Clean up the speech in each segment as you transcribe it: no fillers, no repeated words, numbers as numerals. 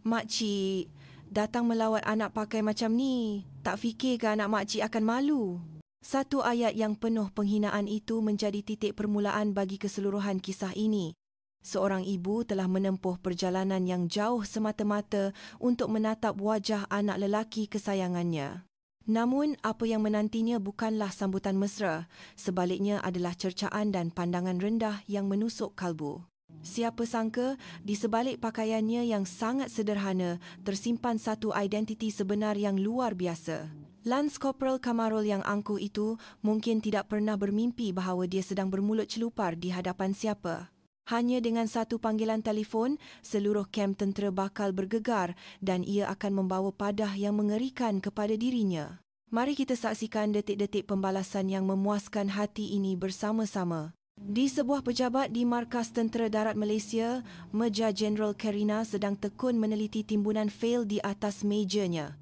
Makcik, datang melawat anak pakai macam ni. Tak fikir ke anak makcik akan malu? Satu ayat yang penuh penghinaan itu menjadi titik permulaan bagi keseluruhan kisah ini. Seorang ibu telah menempuh perjalanan yang jauh semata-mata untuk menatap wajah anak lelaki kesayangannya. Namun, apa yang menantinya bukanlah sambutan mesra, sebaliknya adalah cercaan dan pandangan rendah yang menusuk kalbu. Siapa sangka, di sebalik pakaiannya yang sangat sederhana, tersimpan satu identiti sebenar yang luar biasa. Lance Corporal Kamarul yang angkuh itu mungkin tidak pernah bermimpi bahawa dia sedang bermulut celupar di hadapan siapa. Hanya dengan satu panggilan telefon, seluruh kem tentera bakal bergegar dan ia akan membawa padah yang mengerikan kepada dirinya. Mari kita saksikan detik-detik pembalasan yang memuaskan hati ini bersama-sama. Di sebuah pejabat di Markas Tentera Darat Malaysia, Major Jeneral Karina sedang tekun meneliti timbunan fail di atas mejanya.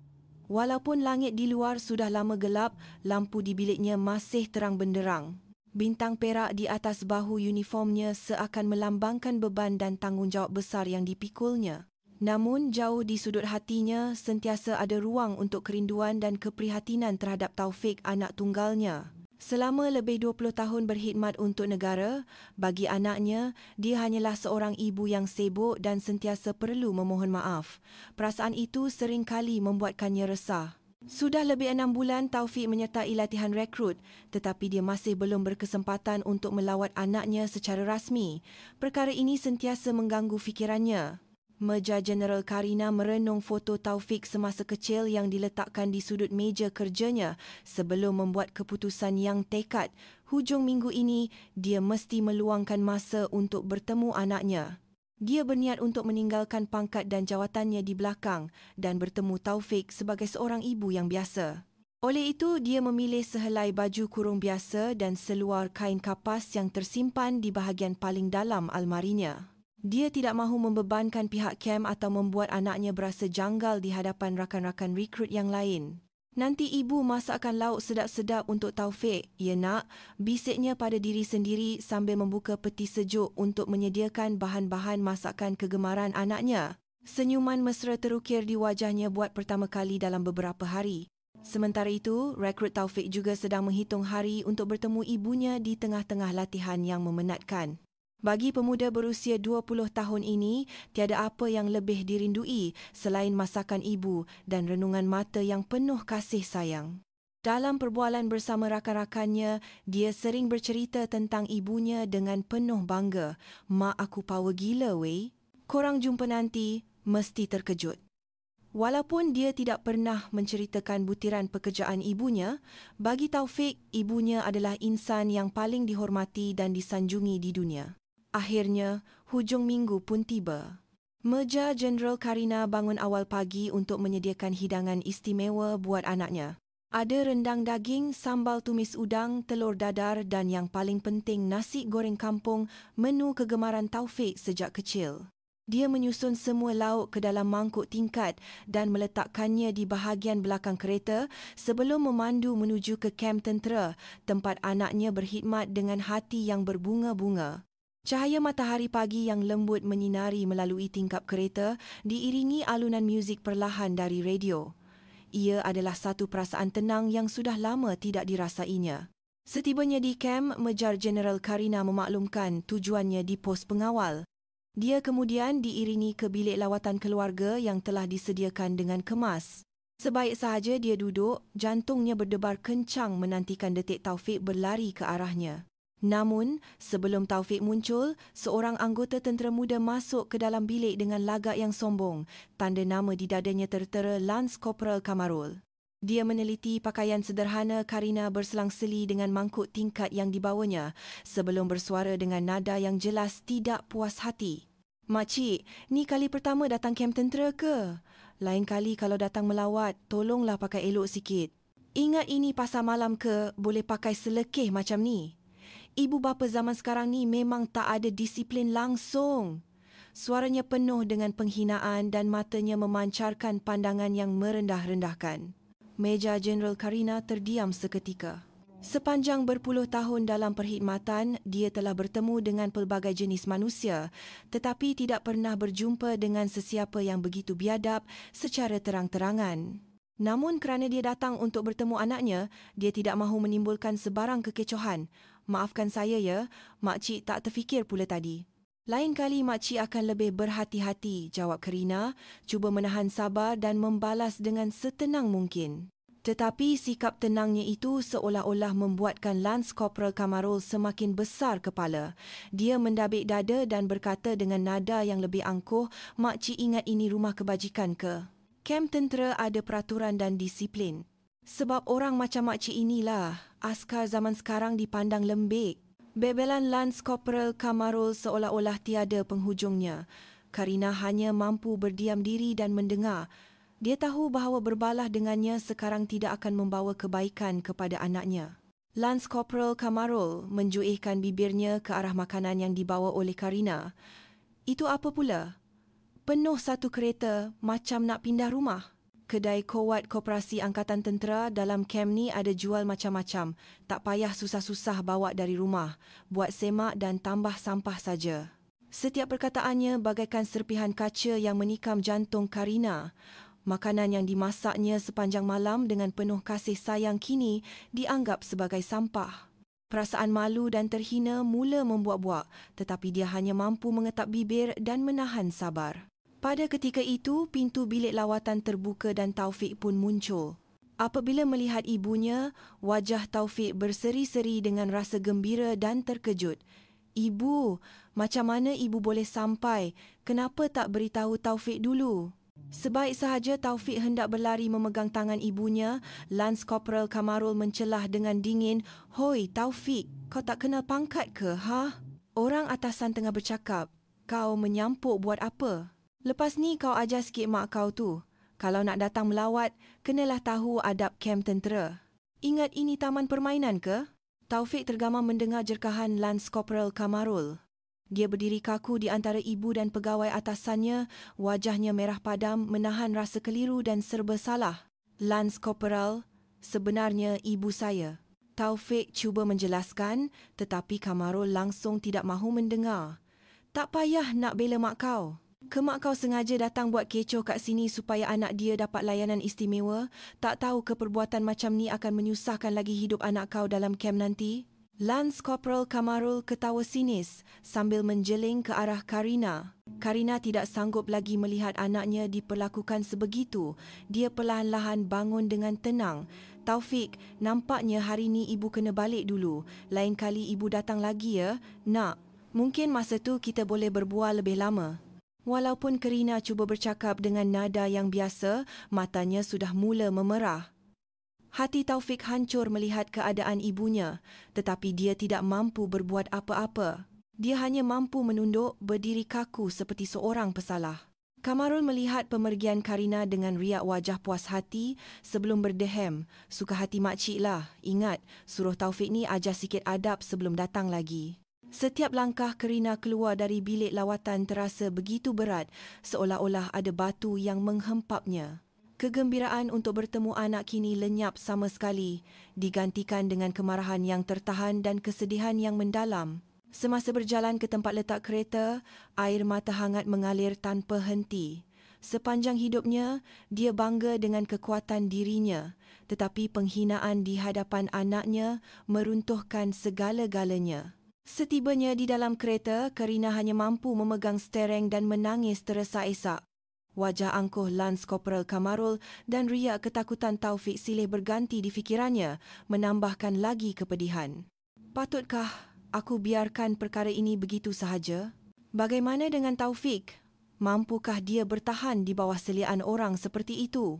Walaupun langit di luar sudah lama gelap, lampu di biliknya masih terang benderang. Bintang perak di atas bahu uniformnya seakan melambangkan beban dan tanggungjawab besar yang dipikulnya. Namun, jauh di sudut hatinya, sentiasa ada ruang untuk kerinduan dan keprihatinan terhadap Taufik, anak tunggalnya. Selama lebih 20 tahun berkhidmat untuk negara, bagi anaknya, dia hanyalah seorang ibu yang sibuk dan sentiasa perlu memohon maaf. Perasaan itu sering kali membuatkannya resah. Sudah lebih 6 bulan Taufik menyertai latihan rekrut, tetapi dia masih belum berkesempatan untuk melawat anaknya secara rasmi. Perkara ini sentiasa mengganggu fikirannya. Major Jeneral Karina merenung foto Taufik semasa kecil yang diletakkan di sudut meja kerjanya sebelum membuat keputusan yang tekad. Hujung minggu ini, dia mesti meluangkan masa untuk bertemu anaknya. Dia berniat untuk meninggalkan pangkat dan jawatannya di belakang dan bertemu Taufik sebagai seorang ibu yang biasa. Oleh itu, dia memilih sehelai baju kurung biasa dan seluar kain kapas yang tersimpan di bahagian paling dalam almarinya. Dia tidak mahu membebankan pihak kem atau membuat anaknya berasa janggal di hadapan rakan-rakan rekrut yang lain. Nanti ibu masakkan lauk sedap-sedap untuk Taufik, ya nak, bisiknya pada diri sendiri sambil membuka peti sejuk untuk menyediakan bahan-bahan masakan kegemaran anaknya. Senyuman mesra terukir di wajahnya buat pertama kali dalam beberapa hari. Sementara itu, rekrut Taufik juga sedang menghitung hari untuk bertemu ibunya di tengah-tengah latihan yang memenatkan. Bagi pemuda berusia 20 tahun ini, tiada apa yang lebih dirindui selain masakan ibu dan renungan mata yang penuh kasih sayang. Dalam perbualan bersama rakan-rakannya, dia sering bercerita tentang ibunya dengan penuh bangga. "Mak aku power gila weh. Korang jumpa nanti, mesti terkejut." Walaupun dia tidak pernah menceritakan butiran pekerjaan ibunya, bagi Taufik, ibunya adalah insan yang paling dihormati dan disanjungi di dunia. Akhirnya, hujung minggu pun tiba. Major Jeneral Karina bangun awal pagi untuk menyediakan hidangan istimewa buat anaknya. Ada rendang daging, sambal tumis udang, telur dadar dan yang paling penting nasi goreng kampung, menu kegemaran Taufik sejak kecil. Dia menyusun semua lauk ke dalam mangkuk tingkat dan meletakkannya di bahagian belakang kereta sebelum memandu menuju ke kem tentera, tempat anaknya berkhidmat dengan hati yang berbunga-bunga. Cahaya matahari pagi yang lembut menyinari melalui tingkap kereta diiringi alunan muzik perlahan dari radio. Ia adalah satu perasaan tenang yang sudah lama tidak dirasainya. Setibanya di kem, Major Jeneral Karina memaklumkan tujuannya di pos pengawal. Dia kemudian diiringi ke bilik lawatan keluarga yang telah disediakan dengan kemas. Sebaik sahaja dia duduk, jantungnya berdebar kencang menantikan detik Taufik berlari ke arahnya. Namun, sebelum Taufik muncul, seorang anggota tentera muda masuk ke dalam bilik dengan lagak yang sombong. Tanda nama di dadanya tertera Lance Corporal Kamarul. Dia meneliti pakaian sederhana Karina berselang-seli dengan mangkuk tingkat yang dibawanya sebelum bersuara dengan nada yang jelas tidak puas hati. "Makcik, ni kali pertama datang kem tentera ke? Lain kali kalau datang melawat, tolonglah pakai elok sikit. Ingat ini pasar malam ke, boleh pakai selekeh macam ni. Ibu bapa zaman sekarang ni memang tak ada disiplin langsung." Suaranya penuh dengan penghinaan dan matanya memancarkan pandangan yang merendah-rendahkan. Major Jeneral Karina terdiam seketika. Sepanjang berpuluh tahun dalam perkhidmatan, dia telah bertemu dengan pelbagai jenis manusia tetapi tidak pernah berjumpa dengan sesiapa yang begitu biadab secara terang-terangan. Namun kerana dia datang untuk bertemu anaknya, dia tidak mahu menimbulkan sebarang kekecohan. Maafkan saya ya, makcik tak terfikir pula tadi. Lain kali makcik akan lebih berhati-hati, jawab Karina, cuba menahan sabar dan membalas dengan setenang mungkin. Tetapi sikap tenangnya itu seolah-olah membuatkan Lance Corporal Kamarul semakin besar kepala. Dia mendabik dada dan berkata dengan nada yang lebih angkuh, "Makcik ingat ini rumah kebajikan ke? Kem tentera ada peraturan dan disiplin. Sebab orang macam makcik inilah, askar zaman sekarang dipandang lembik." Bebelan Lance Corporal Kamarul seolah-olah tiada penghujungnya. Karina hanya mampu berdiam diri dan mendengar. Dia tahu bahawa berbalah dengannya sekarang tidak akan membawa kebaikan kepada anaknya. Lance Corporal Kamarul menjuihkan bibirnya ke arah makanan yang dibawa oleh Karina. "Itu apa pula? Penuh satu kereta macam nak pindah rumah." Kedai Kowat Koperasi Angkatan Tentera dalam kem ni ada jual macam-macam. Tak payah susah-susah bawa dari rumah. Buat semak dan tambah sampah saja. Setiap perkataannya bagaikan serpihan kaca yang menikam jantung Karina. Makanan yang dimasaknya sepanjang malam dengan penuh kasih sayang kini dianggap sebagai sampah. Perasaan malu dan terhina mula membuak-buak, tetapi dia hanya mampu mengetap bibir dan menahan sabar. Pada ketika itu, pintu bilik lawatan terbuka dan Taufik pun muncul. Apabila melihat ibunya, wajah Taufik berseri-seri dengan rasa gembira dan terkejut. "Ibu, macam mana ibu boleh sampai? Kenapa tak beritahu Taufik dulu?" Sebaik sahaja Taufik hendak berlari memegang tangan ibunya, Lance Corporal Kamarul mencelah dengan dingin, "Hoi Taufik, kau tak kenal pangkat ke, ha? Orang atasan tengah bercakap. Kau menyampuk buat apa? Lepas ni kau ajar sikit mak kau tu. Kalau nak datang melawat, kenalah tahu adab kem tentera. Ingat ini taman permainan ke?" Taufik tergamam mendengar jerkahan Lance Corporal Kamarul. Dia berdiri kaku di antara ibu dan pegawai atasannya, wajahnya merah padam menahan rasa keliru dan serba salah. "Lance Corporal, sebenarnya ibu saya." Taufik cuba menjelaskan, tetapi Kamarul langsung tidak mahu mendengar. "Tak payah nak bela mak kau. Ke mak kau sengaja datang buat kecoh kat sini supaya anak dia dapat layanan istimewa? Tak tahu ke perbuatan macam ni akan menyusahkan lagi hidup anak kau dalam kem nanti?" Lance Corporal Kamarul ketawa sinis sambil menjeling ke arah Karina. Karina tidak sanggup lagi melihat anaknya diperlakukan sebegitu. Dia perlahan-lahan bangun dengan tenang. "Taufik, nampaknya hari ni ibu kena balik dulu. Lain kali ibu datang lagi ya, nak. Mungkin masa tu kita boleh berbual lebih lama." Walaupun Karina cuba bercakap dengan nada yang biasa, matanya sudah mula memerah. Hati Taufik hancur melihat keadaan ibunya, tetapi dia tidak mampu berbuat apa-apa. Dia hanya mampu menunduk, berdiri kaku seperti seorang pesalah. Kamarul melihat pemergian Karina dengan riak wajah puas hati sebelum berdehem. "Suka hati makcik lah. Ingat, suruh Taufik ni ajar sikit adab sebelum datang lagi." Setiap langkah Karina keluar dari bilik lawatan terasa begitu berat, seolah-olah ada batu yang menghempapnya. Kegembiraan untuk bertemu anak kini lenyap sama sekali, digantikan dengan kemarahan yang tertahan dan kesedihan yang mendalam. Semasa berjalan ke tempat letak kereta, air mata hangat mengalir tanpa henti. Sepanjang hidupnya, dia bangga dengan kekuatan dirinya, tetapi penghinaan di hadapan anaknya meruntuhkan segala-galanya. Setibanya di dalam kereta, Karina hanya mampu memegang stereng dan menangis teresa-esak. Wajah angkuh Lance Corporal Kamarul dan riak ketakutan Taufik silih berganti di fikirannya, menambahkan lagi kepedihan. "Patutkah aku biarkan perkara ini begitu sahaja? Bagaimana dengan Taufik? Mampukah dia bertahan di bawah seliaan orang seperti itu?"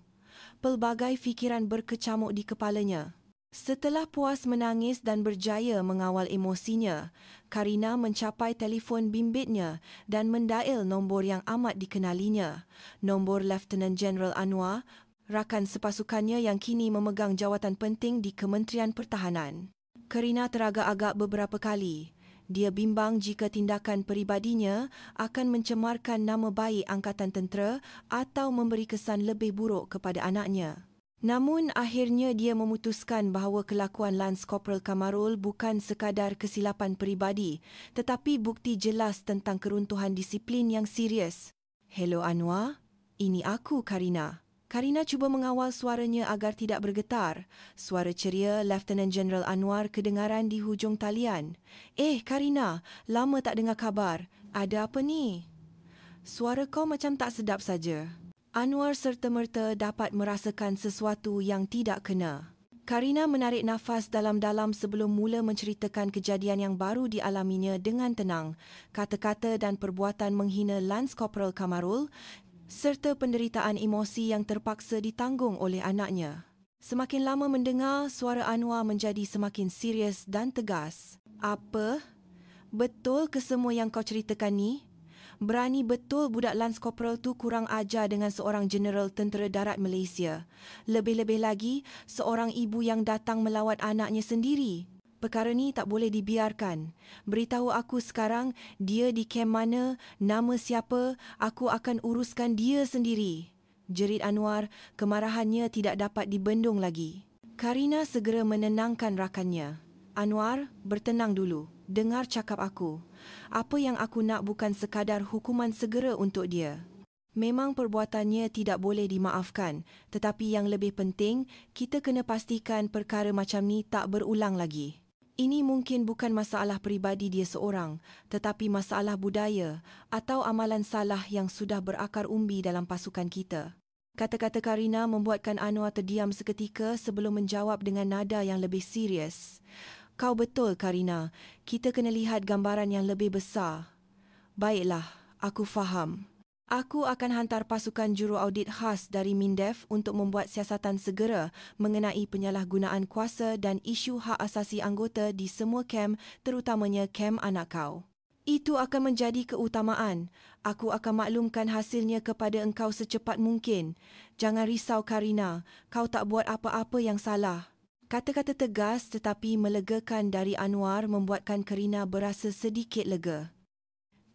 Pelbagai fikiran berkecamuk di kepalanya. Setelah puas menangis dan berjaya mengawal emosinya, Karina mencapai telefon bimbitnya dan mendail nombor yang amat dikenalinya. Nombor Lieutenant General Anwar, rakan sepasukannya yang kini memegang jawatan penting di Kementerian Pertahanan. Karina teragak-agak beberapa kali. Dia bimbang jika tindakan peribadinya akan mencemarkan nama baik Angkatan Tentera atau memberi kesan lebih buruk kepada anaknya. Namun akhirnya dia memutuskan bahawa kelakuan Lance Corporal Kamarul bukan sekadar kesilapan peribadi, tetapi bukti jelas tentang keruntuhan disiplin yang serius. "Hello Anwar, ini aku Karina." Karina cuba mengawal suaranya agar tidak bergetar. Suara ceria Lieutenant General Anwar kedengaran di hujung talian. Karina, lama tak dengar kabar. Ada apa ni?" "Suara kau macam tak sedap saja." Anwar serta-merta dapat merasakan sesuatu yang tidak kena. Karina menarik nafas dalam-dalam sebelum mula menceritakan kejadian yang baru dialaminya dengan tenang. Kata-kata dan perbuatan menghina Lance Corporal Kamarul serta penderitaan emosi yang terpaksa ditanggung oleh anaknya. Semakin lama mendengar, suara Anwar menjadi semakin serius dan tegas. "Apa? Betul ke semua yang kau ceritakan ni? Berani betul budak Lance Corporal tu kurang ajar dengan seorang Jeneral Tentera Darat Malaysia. Lebih-lebih lagi, seorang ibu yang datang melawat anaknya sendiri. Perkara ni tak boleh dibiarkan. Beritahu aku sekarang, dia di kem mana, nama siapa, aku akan uruskan dia sendiri." Jerit Anwar, kemarahannya tidak dapat dibendung lagi. Karina segera menenangkan rakannya. "Anwar, bertenang dulu. Dengar cakap aku. Apa yang aku nak bukan sekadar hukuman segera untuk dia. Memang perbuatannya tidak boleh dimaafkan, tetapi yang lebih penting, kita kena pastikan perkara macam ni tak berulang lagi. Ini mungkin bukan masalah peribadi dia seorang, tetapi masalah budaya atau amalan salah yang sudah berakar umbi dalam pasukan kita." Kata-kata Karina membuatkan Anwar terdiam seketika sebelum menjawab dengan nada yang lebih serius. "Kau betul, Karina. Kita kena lihat gambaran yang lebih besar." "Baiklah, aku faham. Aku akan hantar pasukan juru audit khas dari MINDEF untuk membuat siasatan segera mengenai penyalahgunaan kuasa dan isu hak asasi anggota di semua kem, terutamanya kem anak kau. Itu akan menjadi keutamaan. Aku akan maklumkan hasilnya kepada engkau secepat mungkin. Jangan risau, Karina. Kau tak buat apa-apa yang salah." Kata-kata tegas tetapi melegakan dari Anwar membuatkan Karina berasa sedikit lega.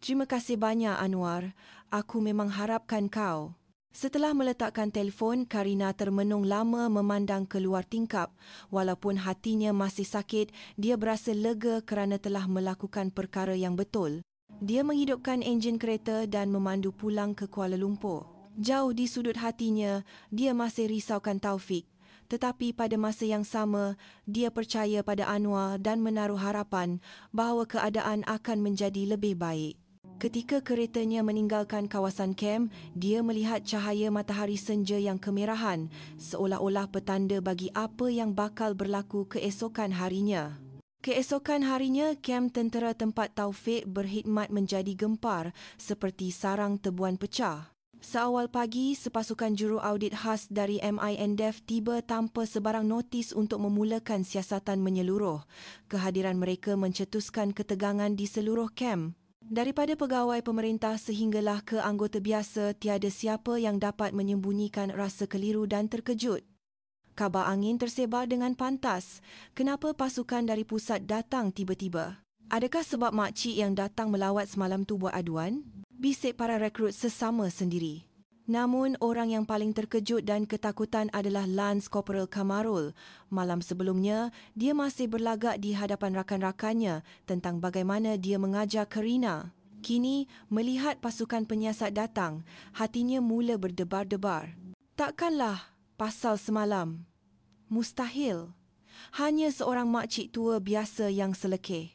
"Terima kasih banyak, Anwar. Aku memang harapkan kau." Setelah meletakkan telefon, Karina termenung lama memandang keluar tingkap. Walaupun hatinya masih sakit, dia berasa lega kerana telah melakukan perkara yang betul. Dia menghidupkan enjin kereta dan memandu pulang ke Kuala Lumpur. Jauh di sudut hatinya, dia masih risaukan Taufik. Tetapi pada masa yang sama, dia percaya pada Anwar dan menaruh harapan bahawa keadaan akan menjadi lebih baik. Ketika keretanya meninggalkan kawasan kem, dia melihat cahaya matahari senja yang kemerahan, seolah-olah petanda bagi apa yang bakal berlaku keesokan harinya. Keesokan harinya, kem tentera tempat Taufik berkhidmat menjadi gempar seperti sarang tebuan pecah. Seawal pagi, sepasukan juru audit khas dari MINDEF tiba tanpa sebarang notis untuk memulakan siasatan menyeluruh. Kehadiran mereka mencetuskan ketegangan di seluruh kem. Daripada pegawai pemerintah sehinggalah ke anggota biasa, tiada siapa yang dapat menyembunyikan rasa keliru dan terkejut. Kabar angin tersebar dengan pantas. Kenapa pasukan dari pusat datang tiba-tiba? Adakah sebab makcik yang datang melawat semalam tu buat aduan? Bisik para rekrut sesama sendiri. Namun, orang yang paling terkejut dan ketakutan adalah Lance Corporal Kamarul. Malam sebelumnya, dia masih berlagak di hadapan rakan-rakannya tentang bagaimana dia mengajar Karina. Kini, melihat pasukan penyiasat datang, hatinya mula berdebar-debar. Takkanlah pasal semalam? Mustahil. Hanya seorang makcik tua biasa yang selekeh.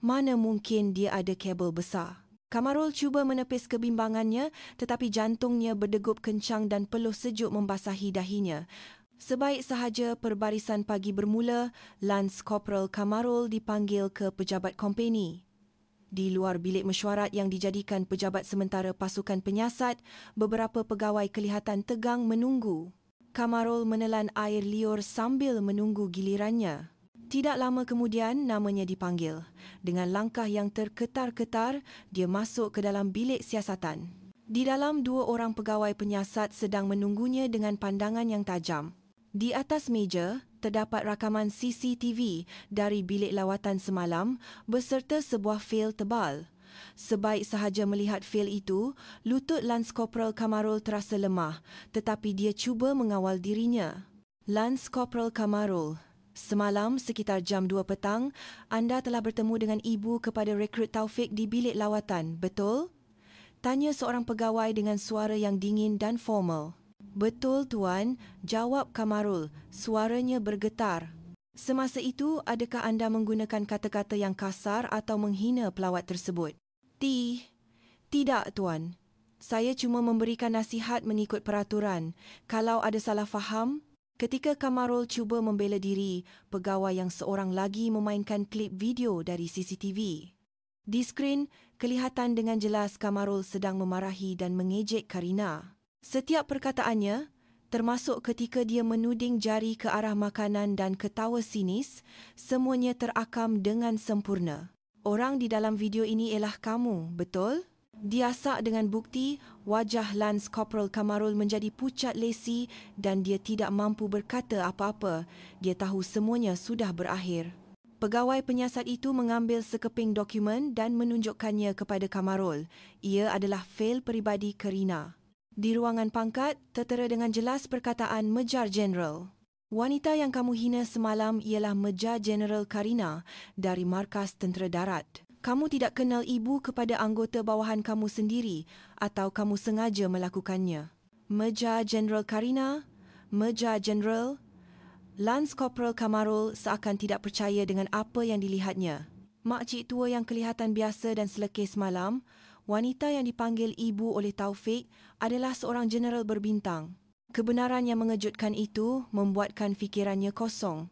Mana mungkin dia ada kabel besar? Kamarul cuba menepis kebimbangannya, tetapi jantungnya berdegup kencang dan peluh sejuk membasahi dahinya. Sebaik sahaja perbarisan pagi bermula, Lance Corporal Kamarul dipanggil ke pejabat kompeni. Di luar bilik mesyuarat yang dijadikan pejabat sementara pasukan penyiasat, beberapa pegawai kelihatan tegang menunggu. Kamarul menelan air liur sambil menunggu gilirannya. Tidak lama kemudian, namanya dipanggil. Dengan langkah yang terketar-ketar, dia masuk ke dalam bilik siasatan. Di dalam, dua orang pegawai penyiasat sedang menunggunya dengan pandangan yang tajam. Di atas meja, terdapat rakaman CCTV dari bilik lawatan semalam beserta sebuah fail tebal. Sebaik sahaja melihat fail itu, lutut Lance Corporal Kamarul terasa lemah, tetapi dia cuba mengawal dirinya. Lance Corporal Kamarul, semalam sekitar jam 2 petang, anda telah bertemu dengan ibu kepada rekrut Taufik di bilik lawatan, betul? Tanya seorang pegawai dengan suara yang dingin dan formal. Betul, Tuan, jawab Kamarul, suaranya bergetar. Semasa itu, adakah anda menggunakan kata-kata yang kasar atau menghina pelawat tersebut? Tidak, Tuan. Saya cuma memberikan nasihat mengikut peraturan. Kalau ada salah faham, ketika Kamarul cuba membela diri, pegawai yang seorang lagi memainkan klip video dari CCTV. Di skrin, kelihatan dengan jelas Kamarul sedang memarahi dan mengejek Karina. Setiap perkataannya, termasuk ketika dia menuding jari ke arah makanan dan ketawa sinis, semuanya terakam dengan sempurna. Orang di dalam video ini ialah kamu, betul? Diasak dengan bukti, wajah Lance Corporal Kamarul menjadi pucat lesi dan dia tidak mampu berkata apa-apa. Dia tahu semuanya sudah berakhir. Pegawai penyiasat itu mengambil sekeping dokumen dan menunjukkannya kepada Kamarul. Ia adalah fail peribadi Karina. Di ruangan pangkat, tertera dengan jelas perkataan Mejar Jeneral. Wanita yang kamu hina semalam ialah Mejar Jeneral Karina dari Markas Tentera Darat. Kamu tidak kenal ibu kepada anggota bawahan kamu sendiri atau kamu sengaja melakukannya. Mejar Jeneral Karina, Mejar Jeneral, Lance Corporal Kamarul seakan tidak percaya dengan apa yang dilihatnya. Makcik tua yang kelihatan biasa dan selekeh semalam, wanita yang dipanggil ibu oleh Taufik adalah seorang jeneral berbintang. Kebenaran yang mengejutkan itu membuatkan fikirannya kosong.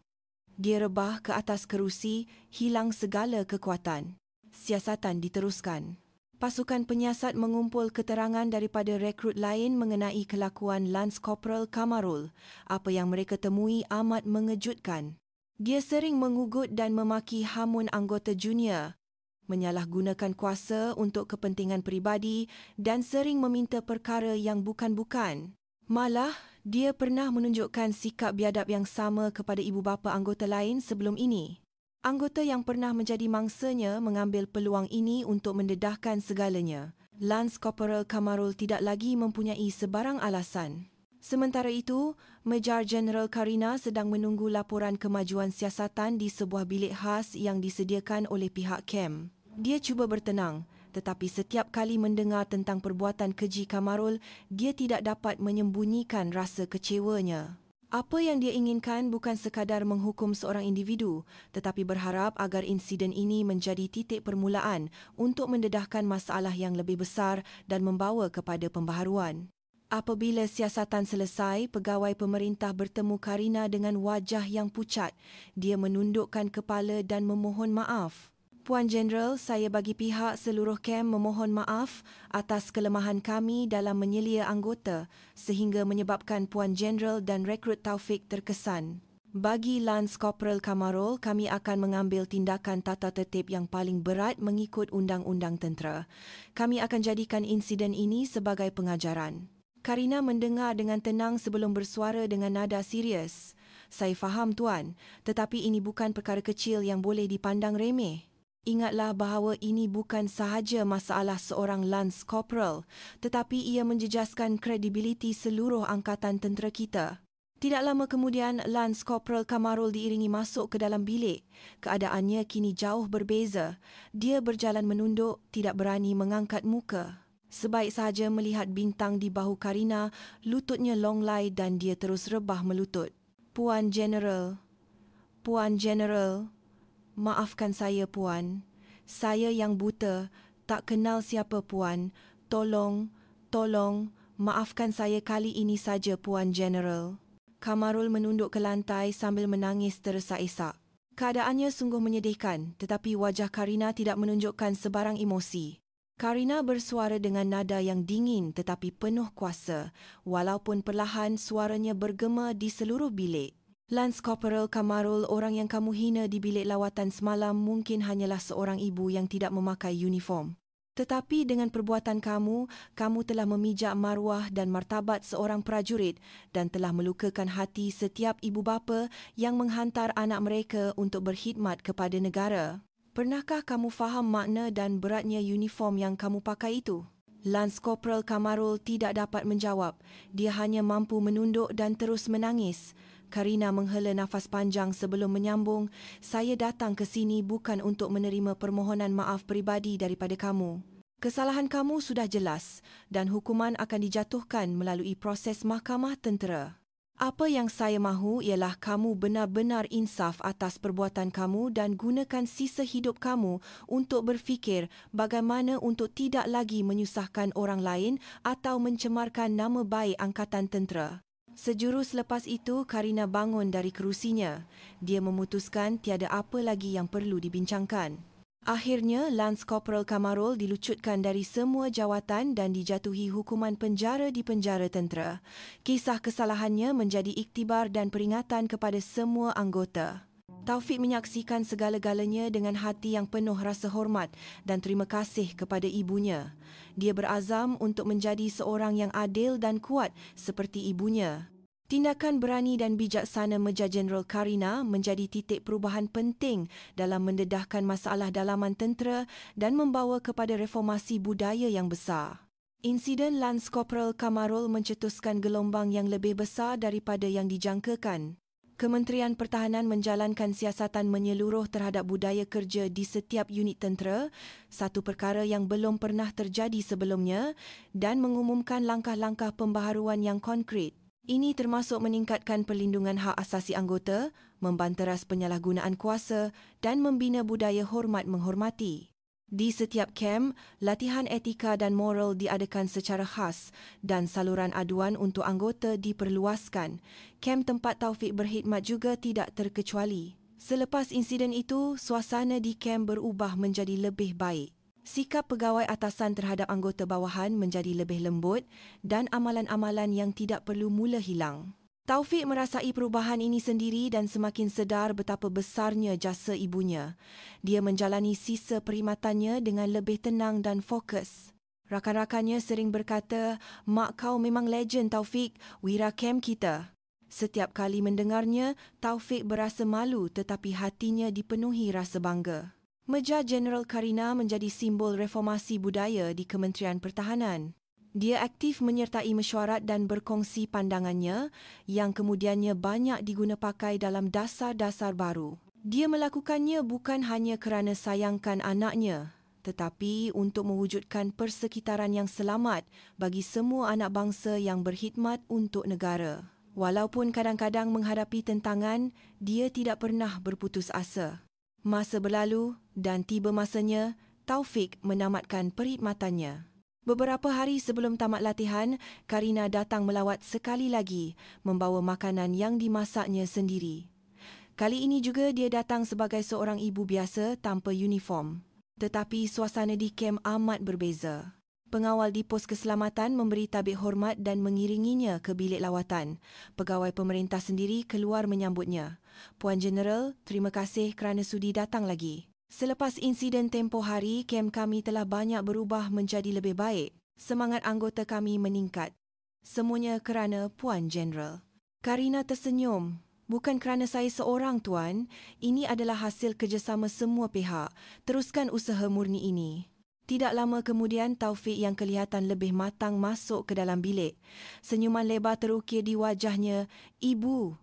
Dia rebah ke atas kerusi, hilang segala kekuatan. Siasatan diteruskan. Pasukan penyiasat mengumpul keterangan daripada rekrut lain mengenai kelakuan Lance Corporal Kamarul. Apa yang mereka temui amat mengejutkan. Dia sering mengugut dan memaki hamun anggota junior, menyalahgunakan kuasa untuk kepentingan peribadi dan sering meminta perkara yang bukan-bukan. Malah, dia pernah menunjukkan sikap biadab yang sama kepada ibu bapa anggota lain sebelum ini. Anggota yang pernah menjadi mangsanya mengambil peluang ini untuk mendedahkan segalanya. Lance Corporal Kamarul tidak lagi mempunyai sebarang alasan. Sementara itu, Mejar Jeneral Karina sedang menunggu laporan kemajuan siasatan di sebuah bilik khas yang disediakan oleh pihak kem. Dia cuba bertenang, tetapi setiap kali mendengar tentang perbuatan keji Kamarul, dia tidak dapat menyembunyikan rasa kecewanya. Apa yang dia inginkan bukan sekadar menghukum seorang individu, tetapi berharap agar insiden ini menjadi titik permulaan untuk mendedahkan masalah yang lebih besar dan membawa kepada pembaharuan. Apabila siasatan selesai, pegawai pemerintah bertemu Karina dengan wajah yang pucat. Dia menundukkan kepala dan memohon maaf. Puan Jeneral, saya bagi pihak seluruh kem memohon maaf atas kelemahan kami dalam menyelia anggota sehingga menyebabkan Puan Jeneral dan rekrut Taufik terkesan. Bagi Lance Corporal Kamarul, kami akan mengambil tindakan tata tertib yang paling berat mengikut undang-undang tentera. Kami akan jadikan insiden ini sebagai pengajaran. Karina mendengar dengan tenang sebelum bersuara dengan nada serius. Saya faham, Tuan, tetapi ini bukan perkara kecil yang boleh dipandang remeh. Ingatlah bahawa ini bukan sahaja masalah seorang Lance Corporal, tetapi ia menjejaskan kredibiliti seluruh angkatan tentera kita. Tidak lama kemudian, Lance Corporal Kamarul diiringi masuk ke dalam bilik. Keadaannya kini jauh berbeza. Dia berjalan menunduk, tidak berani mengangkat muka. Sebaik sahaja melihat bintang di bahu Karina, lututnya longlai dan dia terus rebah melutut. Puan Jeneral, Puan Jeneral, maafkan saya, Puan. Saya yang buta, tak kenal siapa Puan. Tolong, maafkan saya kali ini saja, Puan Jeneral. Kamarul menunduk ke lantai sambil menangis teresa-esak. Keadaannya sungguh menyedihkan, tetapi wajah Karina tidak menunjukkan sebarang emosi. Karina bersuara dengan nada yang dingin tetapi penuh kuasa, walaupun perlahan suaranya bergema di seluruh bilik. Lance Corporal Kamarul, orang yang kamu hina di bilik lawatan semalam mungkin hanyalah seorang ibu yang tidak memakai uniform. Tetapi dengan perbuatan kamu telah memijak maruah dan martabat seorang prajurit dan telah melukakan hati setiap ibu bapa yang menghantar anak mereka untuk berkhidmat kepada negara. Pernahkah kamu faham makna dan beratnya uniform yang kamu pakai itu? Lance Corporal Kamarul tidak dapat menjawab. Dia hanya mampu menunduk dan terus menangis. Karina menghela nafas panjang sebelum menyambung, "Saya datang ke sini bukan untuk menerima permohonan maaf peribadi daripada kamu. Kesalahan kamu sudah jelas dan hukuman akan dijatuhkan melalui proses mahkamah tentera. Apa yang saya mahu ialah kamu benar-benar insaf atas perbuatan kamu dan gunakan sisa hidup kamu untuk berfikir bagaimana untuk tidak lagi menyusahkan orang lain atau mencemarkan nama baik Angkatan Tentera." Sejurus selepas itu, Karina bangun dari kerusinya. Dia memutuskan tiada apa lagi yang perlu dibincangkan. Akhirnya, Lance Corporal Kamarul dilucutkan dari semua jawatan dan dijatuhi hukuman penjara di penjara tentera. Kisah kesalahannya menjadi iktibar dan peringatan kepada semua anggota. Taufik menyaksikan segala-galanya dengan hati yang penuh rasa hormat dan terima kasih kepada ibunya. Dia berazam untuk menjadi seorang yang adil dan kuat seperti ibunya. Tindakan berani dan bijaksana Major Jeneral Karina menjadi titik perubahan penting dalam mendedahkan masalah dalaman tentera dan membawa kepada reformasi budaya yang besar. Insiden Lance Corporal Kamarul mencetuskan gelombang yang lebih besar daripada yang dijangkakan. Kementerian Pertahanan menjalankan siasatan menyeluruh terhadap budaya kerja di setiap unit tentera, satu perkara yang belum pernah terjadi sebelumnya, dan mengumumkan langkah-langkah pembaharuan yang konkret. Ini termasuk meningkatkan perlindungan hak asasi anggota, membanteras penyalahgunaan kuasa dan membina budaya hormat menghormati. Di setiap kem, latihan etika dan moral diadakan secara khas dan saluran aduan untuk anggota diperluaskan. Kem tempat Taufik berkhidmat juga tidak terkecuali. Selepas insiden itu, suasana di kem berubah menjadi lebih baik. Sikap pegawai atasan terhadap anggota bawahan menjadi lebih lembut dan amalan-amalan yang tidak perlu mula hilang. Taufik merasai perubahan ini sendiri dan semakin sedar betapa besarnya jasa ibunya. Dia menjalani sisa perkhidmatannya dengan lebih tenang dan fokus. Rakan-rakannya sering berkata, "Mak kau memang legend Taufik, wira kem kita." Setiap kali mendengarnya, Taufik berasa malu tetapi hatinya dipenuhi rasa bangga. Major Jeneral Karina menjadi simbol reformasi budaya di Kementerian Pertahanan. Dia aktif menyertai mesyuarat dan berkongsi pandangannya yang kemudiannya banyak digunapakai dalam dasar-dasar baru. Dia melakukannya bukan hanya kerana sayangkan anaknya, tetapi untuk mewujudkan persekitaran yang selamat bagi semua anak bangsa yang berkhidmat untuk negara. Walaupun kadang-kadang menghadapi tentangan, dia tidak pernah berputus asa. Masa berlalu dan tiba masanya, Taufik menamatkan perkhidmatannya. Beberapa hari sebelum tamat latihan, Karina datang melawat sekali lagi, membawa makanan yang dimasaknya sendiri. Kali ini juga dia datang sebagai seorang ibu biasa tanpa uniform. Tetapi suasana di kem amat berbeza. Pengawal di pos keselamatan memberi tabik hormat dan mengiringinya ke bilik lawatan. Pegawai pemerintah sendiri keluar menyambutnya. "Puan Jeneral, terima kasih kerana sudi datang lagi. Selepas insiden tempoh hari, kem kami telah banyak berubah menjadi lebih baik. Semangat anggota kami meningkat. Semuanya kerana Puan Jeneral." Karina tersenyum. "Bukan kerana saya seorang, Tuan. Ini adalah hasil kerjasama semua pihak. Teruskan usaha murni ini." Tidak lama kemudian, Taufik yang kelihatan lebih matang masuk ke dalam bilik. Senyuman lebar terukir di wajahnya. "Ibu."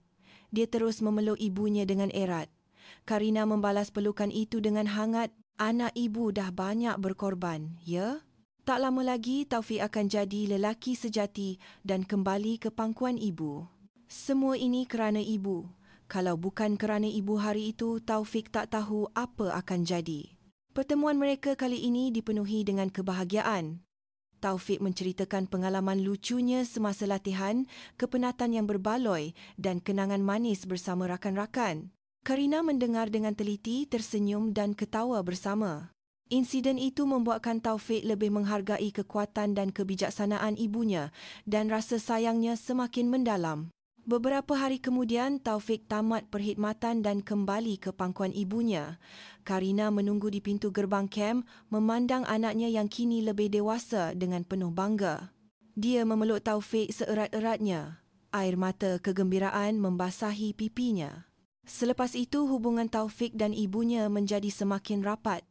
Dia terus memeluk ibunya dengan erat. Karina membalas pelukan itu dengan hangat. "Anak ibu dah banyak berkorban, ya?" Tak lama lagi, Taufik akan jadi lelaki sejati dan kembali ke pangkuan ibu. Semua ini kerana ibu. Kalau bukan kerana ibu hari itu, Taufik tak tahu apa akan jadi. Pertemuan mereka kali ini dipenuhi dengan kebahagiaan. Taufik menceritakan pengalaman lucunya semasa latihan, kepenatan yang berbaloi dan kenangan manis bersama rakan-rakan. Karina mendengar dengan teliti, tersenyum dan ketawa bersama. Insiden itu membuatkan Taufik lebih menghargai kekuatan dan kebijaksanaan ibunya dan rasa sayangnya semakin mendalam. Beberapa hari kemudian, Taufik tamat perkhidmatan dan kembali ke pangkuan ibunya. Karina menunggu di pintu gerbang kem, memandang anaknya yang kini lebih dewasa dengan penuh bangga. Dia memeluk Taufik seerat-eratnya. Air mata kegembiraan membasahi pipinya. Selepas itu, hubungan Taufik dan ibunya menjadi semakin rapat.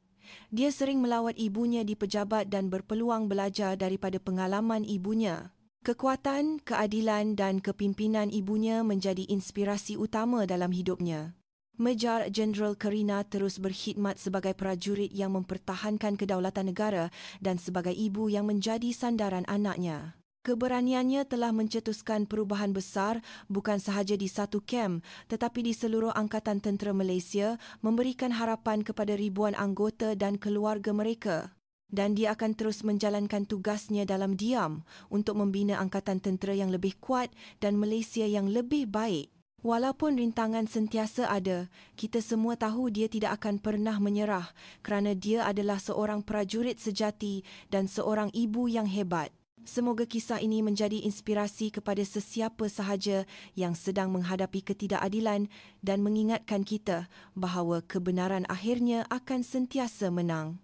Dia sering melawat ibunya di pejabat dan berpeluang belajar daripada pengalaman ibunya. Kekuatan, keadilan dan kepimpinan ibunya menjadi inspirasi utama dalam hidupnya. Major Jeneral Karina terus berkhidmat sebagai prajurit yang mempertahankan kedaulatan negara dan sebagai ibu yang menjadi sandaran anaknya. Keberaniannya telah mencetuskan perubahan besar bukan sahaja di satu kem tetapi di seluruh Angkatan Tentera Malaysia, memberikan harapan kepada ribuan anggota dan keluarga mereka. Dan dia akan terus menjalankan tugasnya dalam diam untuk membina angkatan tentera yang lebih kuat dan Malaysia yang lebih baik. Walaupun rintangan sentiasa ada, kita semua tahu dia tidak akan pernah menyerah kerana dia adalah seorang prajurit sejati dan seorang ibu yang hebat. Semoga kisah ini menjadi inspirasi kepada sesiapa sahaja yang sedang menghadapi ketidakadilan dan mengingatkan kita bahawa kebenaran akhirnya akan sentiasa menang.